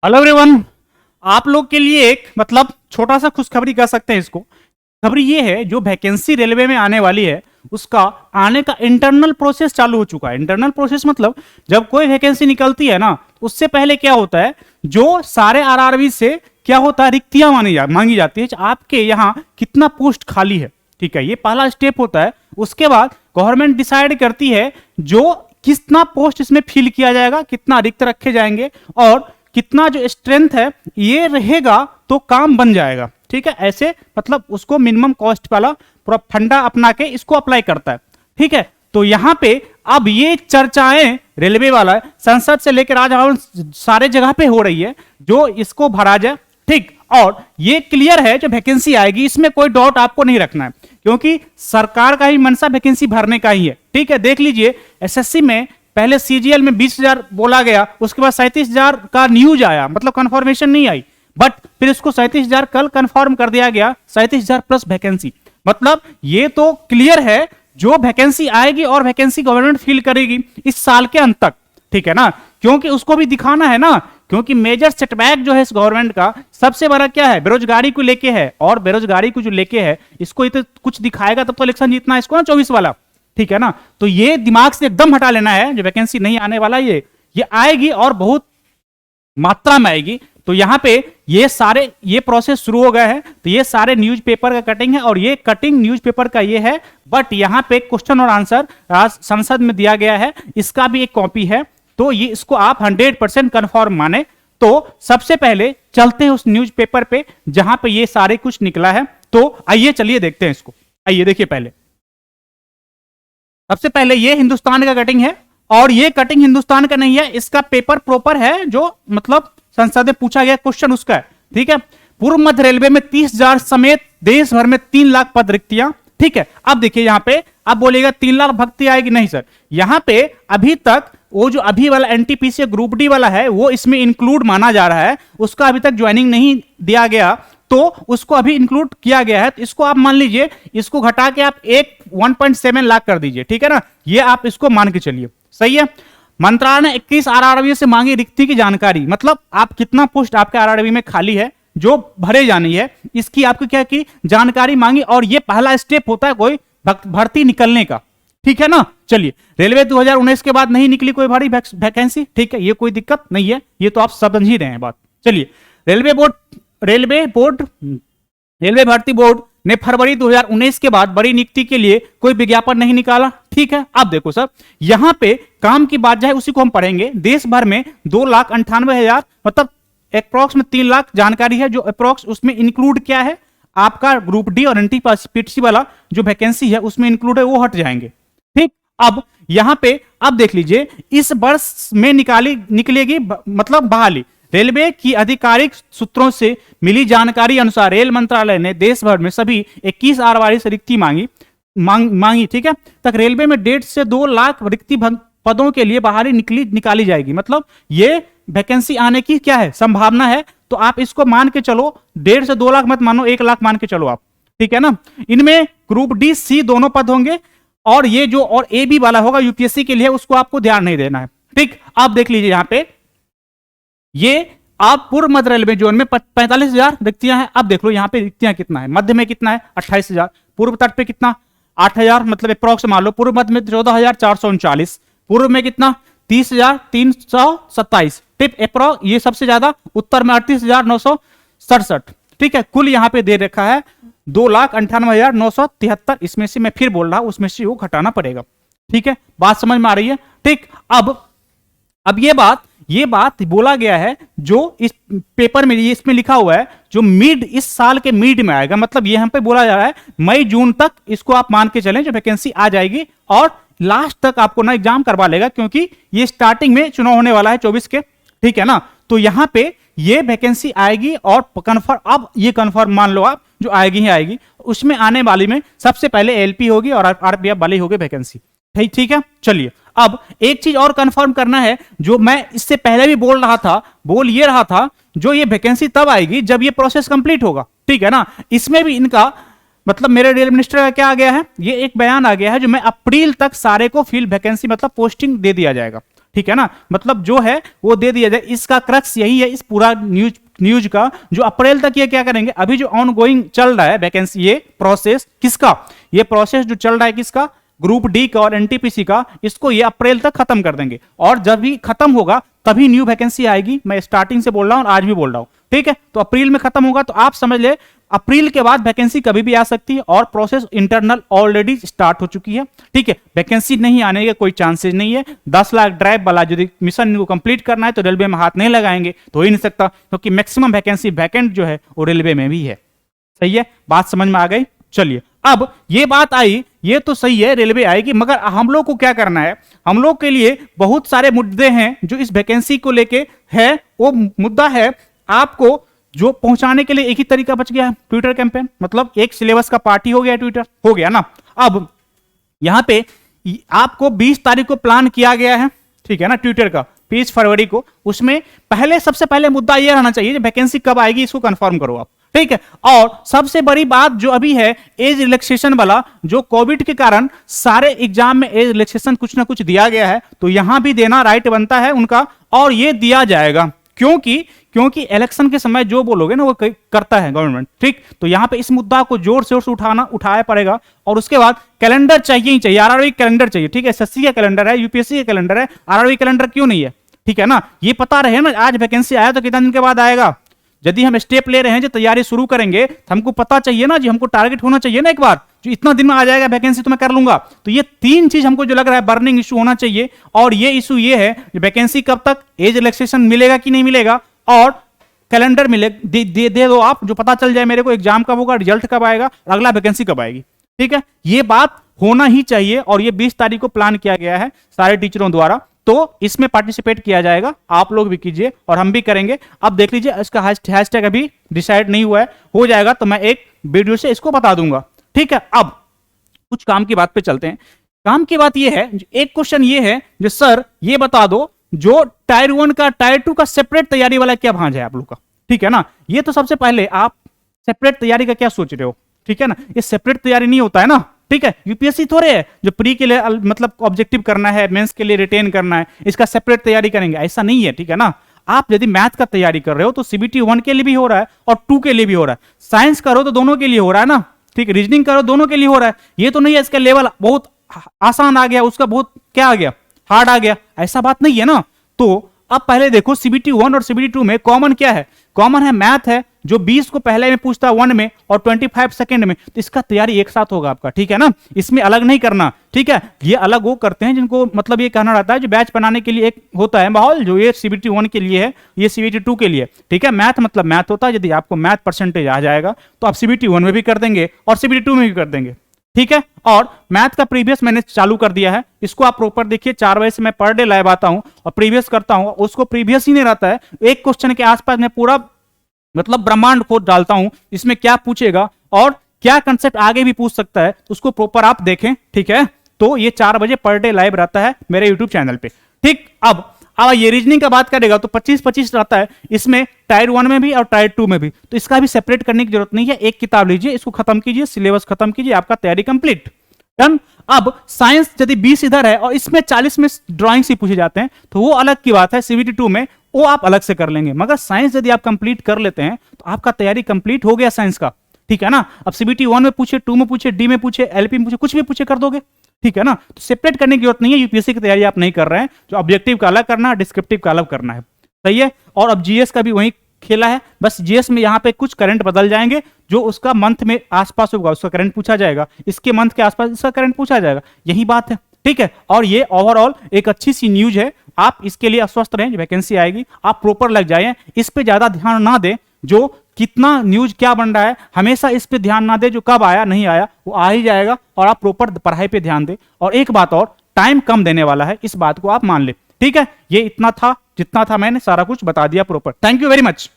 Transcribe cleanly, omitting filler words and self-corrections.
Hello everyone, आप लोग के लिए एक मतलब छोटा सा खुशखबरी कह सकते हैं इसको। खबरी ये है जो वैकेंसी रेलवे में आने वाली है उसका आने का इंटरनल प्रोसेस चालू हो चुका है। इंटरनल प्रोसेस मतलब जब कोई वैकेंसी निकलती है ना, उससे पहले क्या होता है, जो सारे आरआरबी से क्या होता है, रिक्तियां मांगी जाती है, आपके यहाँ कितना पोस्ट खाली है। ठीक है, ये पहला स्टेप होता है। उसके बाद गवर्नमेंट डिसाइड करती है जो कितना पोस्ट इसमें फिल किया जाएगा, कितना रिक्त रखे जाएंगे और कितना जो स्ट्रेंथ है ये रहेगा तो काम बन जाएगा। ठीक है, ऐसे मतलब उसको मिनिमम कॉस्ट वाला पूरा फंडा अपना के इसको अप्लाई करता है। ठीक है, तो यहां पे अब ये चर्चाएं रेलवे वाला संसद से लेकर राजभवन सारे जगह पे हो रही है जो इसको भरा जाए। ठीक, और ये क्लियर है जो वैकेंसी आएगी इसमें कोई डाउट आपको नहीं रखना है, क्योंकि सरकार का ही मनसा वैकेंसी भरने का ही है। ठीक है, देख लीजिए एसएससी में पहले सीजीएल में 20,000 बोला गया, उसके बाद 37,000 का न्यूज आया, मतलब कंफर्मेशन नहीं आई, बट फिर इसको 37,000 कल कंफर्म कर दिया गया, 37,000 प्लस वैकेंसी। मतलब ये तो क्लियर है जो वैकेंसी आएगी और वैकेंसी गवर्नमेंट फिल करेगी इस साल के अंत तक। ठीक है ना, क्योंकि उसको भी दिखाना है ना, क्योंकि मेजर सेटबैक जो है इस गवर्नमेंट का सबसे बड़ा क्या है, बेरोजगारी को लेके है, और बेरोजगारी को जो लेके है इसको तो कुछ दिखाएगा तब तो इलेक्शन जीतना है इसको ना, 24 वाला। ठीक है ना, तो ये दिमाग से एकदम हटा लेना है जो वैकेंसी नहीं आने वाला, ये आएगी और बहुत मात्रा में आएगी। तो यहां पे ये प्रोसेस शुरू हो गया है। तो ये सारे न्यूज़पेपर का कटिंग है और ये कटिंग न्यूज़पेपर का ये है, बट यहां पे क्वेश्चन और आंसर संसद में दिया गया है, इसका भी एक कॉपी है। तो ये इसको आप 100% कंफर्म माने। तो सबसे पहले चलते हैं उस न्यूज़पेपर पे जहां पे ये सारे कुछ निकला है। तो आइए चलिए देखते हैं इसको। आइए देखिए, पहले सबसे पहले ये हिंदुस्तान का कटिंग है, और ये कटिंग हिंदुस्तान का नहीं है, इसका पेपर प्रॉपर है जो मतलब संसद में पूछा गया क्वेश्चन उसका है। ठीक है, पूर्व मध्य रेलवे में 30,000 समेत देश भर में 3 लाख पद रिक्तियां। ठीक है, अब देखिए यहां पे अब बोलेगा 3 लाख भर्ती आएगी, नहीं सर, यहां पे अभी तक वो जो अभी वाला एनटीपीसी ग्रुप डी वाला है वो इसमें इंक्लूड माना जा रहा है, उसका अभी तक ज्वाइनिंग नहीं दिया गया, तो उसको अभी इंक्लूड किया गया है। तो इसको आप मान लीजिए, इसको घटा के आप 1.7 लाख कर दीजिए। ठीक है ना, ये आप इसको मान के चलिए, सही है। मंत्रालय ने 21 आरआरबी से मांगी रिक्ति की जानकारी, मतलब आप कितना पोस्ट आपके आरआरबी में खाली है जो भरे जानी है, इसकी आपको क्या की जानकारी मांगी, और ये पहला स्टेप होता है कोई भर्ती निकलने का। ठीक है ना, चलिए रेलवे 2019 के बाद नहीं निकली कोई भारी वैकेंसी। ठीक है, ये कोई दिक्कत नहीं है, ये तो आप समझ ही रहे हैं बात। चलिए, रेलवे भर्ती बोर्ड ने फरवरी 2019 के बाद बड़ी नियुक्ति के लिए कोई विज्ञापन नहीं निकाला। ठीक है, अब देखो सर, यहां पे काम की बात जाए उसी को हम पढ़ेंगे। देश भर में 2,98,000 मतलब अप्रोक्स में 3 लाख जानकारी है, जो अप्रोक्स उसमें इंक्लूड क्या है, आपका ग्रुप डी और एनटीपीसी वाला जो वैकेंसी है उसमें इंक्लूड है, वो हट जाएंगे। ठीक, अब यहां पे अब देख लीजिए, इस वर्ष में निकलेगी मतलब बहाली। रेलवे की आधिकारिक सूत्रों से मिली जानकारी अनुसार रेल मंत्रालय ने देश भर में सभी 21 आरआरबी से रिक्ति मांगी। ठीक है, तक रेलवे में 1.5 से 2 लाख रिक्ति पदों के लिए बहाली निकाली जाएगी। मतलब ये वैकेंसी आने की क्या है, संभावना है। तो आप इसको मान के चलो, 1.5 से 2 लाख मत मानो, 1 लाख मान के चलो आप। ठीक है ना, इनमें ग्रुप डी सी दोनों पद होंगे, और ये जो और ए बी वाला होगा यूपीएससी के लिए, उसको आपको ध्यान नहीं देना है। ठीक, आप देख लीजिए यहां पे, ये आप पूर्व मध्य रेलवे जोन में 45,000 रिक्तियां हैं। अब देख लो यहां पे रिक्तियां कितना है, मध्य में कितना है 28,000, पूर्व तट पे कितना 8,000, मतलब अप्रोक्स मान लो। पूर्व मध्य में 14,439, पूर्व में कितना 30,327। टिप अप्रोक्स ये सबसे ज्यादा, उत्तर में 38,967। ठीक है, कुल यहां पे दे रखा है 2,98,973। इसमें से मैं फिर बोल रहा हूं, उसमें से वो घटाना पड़ेगा। ठीक है, बात समझ में आ रही है। ठीक, अब ये बात बोला गया है जो इस पेपर में, इसमें लिखा हुआ है जो इस साल के मिड में आएगा, मतलब ये हम पे बोला जा रहा है मई जून तक इसको आप मान के चलें जो वैकेंसी आ जाएगी, और लास्ट तक आपको ना एग्जाम करवा लेगा, क्योंकि ये स्टार्टिंग में चुनाव होने वाला है 24 के। ठीक है ना, तो यहां पे ये वैकेंसी आएगी और कन्फर्म, अब ये कन्फर्म मान लो आप, जो आएगी ही आएगी। उसमें आने वाली में सबसे पहले एलपी होगी और आरपीएफ वाली होगी वैकेंसी। ठीक है, चलिए अब एक चीज और कंफर्म करना है, जो मैं इससे पहले भी बोल ये रहा था, जो ये वैकेंसी तब आएगी जब ये प्रोसेस कंप्लीट होगा। ठीक है ना, इसमें भी इनका मतलब मेरे रेल मिनिस्टर का क्या आ गया है, ये एक बयान आ गया है जो मैं अप्रैल तक सारे को फील्ड वैकेंसी मतलब पोस्टिंग दे दिया जाएगा। ठीक है ना, मतलब जो है वो दे दिया जाए। इसका क्रक्स यही है इस पूरा न्यूज का, जो अप्रैल तक ये क्या करेंगे, अभी जो ऑनगोइंग चल रहा है वैकेंसी, ये प्रोसेस किसका, ये प्रोसेस जो चल रहा है किसका, ग्रुप डी का और एनटीपीसी का, इसको ये अप्रैल तक खत्म कर देंगे। और जब भी खत्म होगा तभी न्यू वैकेंसी आएगी। मैं स्टार्टिंग से बोल रहा हूं और आज भी बोल रहा हूं, ठीक है। तो अप्रैल में खत्म होगा, तो आप समझ ले अप्रैल के बाद वैकेंसी कभी भी आ सकती है, और प्रोसेस इंटरनल ऑलरेडी स्टार्ट हो चुकी है, ठीक है। वैकेंसी नहीं आने के कोई चांसेस नहीं है। 10 लाख ड्राइव वाला यदि मिशन को कंप्लीट करना है तो रेलवे में हाथ नहीं लगाएंगे, तो हो ही नहीं सकता, क्योंकि मैक्सिमम वैकेंसी वैकेंट जो है वो रेलवे में भी है। सही है, बात समझ में आ गई। चलिए, अब ये बात आई, ये तो सही है रेलवे आएगी, मगर हम लोग को क्या करना है, हम लोग के लिए बहुत सारे मुद्दे हैं जो इस वैकेंसी को लेके है। वो मुद्दा है आपको जो पहुंचाने के लिए एक ही तरीका बच गया है, ट्विटर कैंपेन। मतलब एक सिलेबस का पार्टी हो गया, ट्विटर हो गया ना। अब यहां पे आपको 20 तारीख को प्लान किया गया है, ठीक है ना, ट्विटर का 20 फरवरी को। उसमें पहले सबसे पहले मुद्दा यह रहना चाहिए वैकेंसी कब आएगी, इसको कंफर्म करो आप, ठीक है। और सबसे बड़ी बात जो अभी है एज रिलैक्सेशन वाला, जो कोविड के कारण सारे एग्जाम में एज रिलैक्सेशन कुछ ना कुछ दिया गया है, तो यहां भी देना राइट बनता है उनका, और ये दिया जाएगा। क्योंकि इलेक्शन के समय जो बोलोगे ना वो करता है गवर्नमेंट, ठीक। तो यहां पे इस मुद्दा को जोर शोर से उठाया पड़ेगा। और उसके बाद कैलेंडर चाहिए ही चाहिए, आरआरबी कैलेंडर चाहिए, ठीक है। एसएससी का कैलेंडर है, यूपीएससी का कैलेंडर है, आरआरबी कैलेंडर क्यों नहीं है, ठीक है ना। ये पता रहे ना, आज वैकेंसी आया तो कितना दिन के बाद आएगा। यदि हम स्टेप ले रहे हैं जो तैयारी शुरू करेंगे, तो हमको पता चाहिए ना जी, हमको टारगेट होना चाहिए ना एक बार, जो इतना दिन में आ जाएगा वैकेंसी तो मैं कर लूंगा। तो ये 3 चीज हमको जो लग रहा है बर्निंग इशू होना चाहिए। और ये इशू ये है वैकेंसी कब तक, एज रिलैक्सेशन मिलेगा कि नहीं मिलेगा, और कैलेंडर मिले दे दो आप, जो पता चल जाए मेरे को एग्जाम कब होगा, रिजल्ट कब आएगा, अगला वैकेंसी कब आएगी, ठीक है। ये बात होना ही चाहिए। और ये 20 तारीख को प्लान किया गया है सारे टीचरों द्वारा, तो इसमें पार्टिसिपेट किया जाएगा। आप लोग भी कीजिए और हम भी करेंगे। अब देख लीजिए, इसका हैशटैग अभी डिसाइड नहीं हुआ है, हो जाएगा तो मैं एक वीडियो से इसको बता दूंगा, ठीक है। अब कुछ काम की बात पे चलते हैं। काम की बात यह है, एक क्वेश्चन ये है जो सर ये बता दो, जो टायर 1 का टायर 2 का सेपरेट तैयारी वाला क्या भांज है आप लोग का, ठीक है ना। ये तो सबसे पहले आप सेपरेट तैयारी का क्या सोच रहे हो, ठीक है ना। ये सेपरेट तैयारी नहीं होता है ना, ठीक है। यूपीएससी थोड़े है जो प्री के लिए मतलब ऑब्जेक्टिव करना है, मेंस के लिए रिटेन करना है, इसका सेपरेट तैयारी करेंगे, ऐसा नहीं है, ठीक है ना। आप यदि मैथ का तैयारी कर रहे हो तो सीबीटी 1 के लिए भी हो रहा है और 2 के लिए भी हो रहा है। साइंस करो तो दोनों के लिए हो रहा है ना, ठीक। रीजनिंग करो दोनों के लिए हो रहा है। ये तो नहीं है इसका लेवल बहुत आसान आ गया, उसका बहुत क्या आ गया, हार्ड आ गया, ऐसा बात नहीं है ना। तो अब पहले देखो सीबीटी 1 और सीबीटी 2 में कॉमन क्या है, कॉमन है मैथ है, जो 20 को पहले में पूछता है 1 में और 25 सेकंड में, तो इसका तैयारी एक साथ होगा आपका, ठीक है ना। इसमें अलग नहीं करना, ठीक है। ये अलग वो करते हैं जिनको मतलब ये कहना रहता है जो बैच बनाने के लिए एक होता है माहौल, जो ये सीबीटी 1 के लिए है, ये सीबीटी 2 के लिए, ठीक है। मैथ मतलब मैथ होता है, यदि आपको मैथ परसेंटेज आ जाएगा तो आप सीबीटी 1 में भी कर देंगे और सीबीटी 2 में भी कर देंगे, ठीक है। और मैथ का प्रीवियस मैंने चालू कर दिया है, इसको आप प्रॉपर देखिए। 4 बजे से मैं पर डे लाइव आता हूं और प्रीवियस करता हूं, उसको प्रीवियस ही नहीं रहता है, एक क्वेश्चन के आसपास मैं पूरा मतलब ब्रह्मांड को डालता हूं, इसमें क्या पूछेगा और क्या कंसेप्ट आगे भी पूछ सकता है, तो उसको प्रॉपर आप देखें, ठीक है। तो ये 4 बजे पर डे लाइव रहता है मेरे यूट्यूब चैनल पे, ठीक। अब ये रीजनिंग का बात करेगा तो 25-25 रहता है, इसमें टायर 1 में भी और टायर 2 में भी, तो इसका भी सेपरेट करने की जरूरत नहीं है। एक किताब लीजिए, इसको खत्म कीजिए, सिलेबस खत्म कीजिए, आपका तैयारी कंप्लीट, डन। अब साइंस यदि 20 इधर है और इसमें 40 में ड्राइंग्स ही पूछे जाते हैं, तो वो अलग की बात है, सीबीटी 2 में वो आप अलग से कर लेंगे। मगर साइंस यदि आप कंप्लीट कर लेते हैं तो आपका तैयारी कंप्लीट हो गया साइंस का, ठीक है ना। अब सीबीटी 1 में पूछे, 2 में पूछे, डी में पूछे, एलपी में पूछे, कुछ भी पूछे कर दोगे, ठीक है ना। तो सेपरेट करने की जरूरत नहीं है। यूपीएससी की तैयारी आप नहीं कर रहे हैं, जो ऑब्जेक्टिव का अलग करना है, डिस्क्रिप्टिव का अलग करना है, सही है। और अब जीएस का भी वही खेला है, बस जीएस में यहाँ पे कुछ करंट बदल जाएंगे, जो उसका मंथ में आसपास होगा उसका करंट पूछा जाएगा, इसके मंथ के आसपास इसका करंट पूछा जाएगा, यही बात है, ठीक है। और ये ओवरऑल एक अच्छी सी न्यूज है, आप इसके लिए अस्वस्थ रहें, वैकेंसी आएगी, आप प्रॉपर लग जाए, इस पे ज्यादा ध्यान ना दें जो कितना न्यूज क्या बन रहा है, हमेशा इस पे ध्यान ना दे जो कब आया नहीं आया, वो आ ही जाएगा। और आप प्रॉपर पढ़ाई पे ध्यान दें। और एक बात और, टाइम कम देने वाला है, इस बात को आप मान ले, ठीक है। ये इतना था, जितना था मैंने सारा कुछ बता दिया proper. Thank you very much.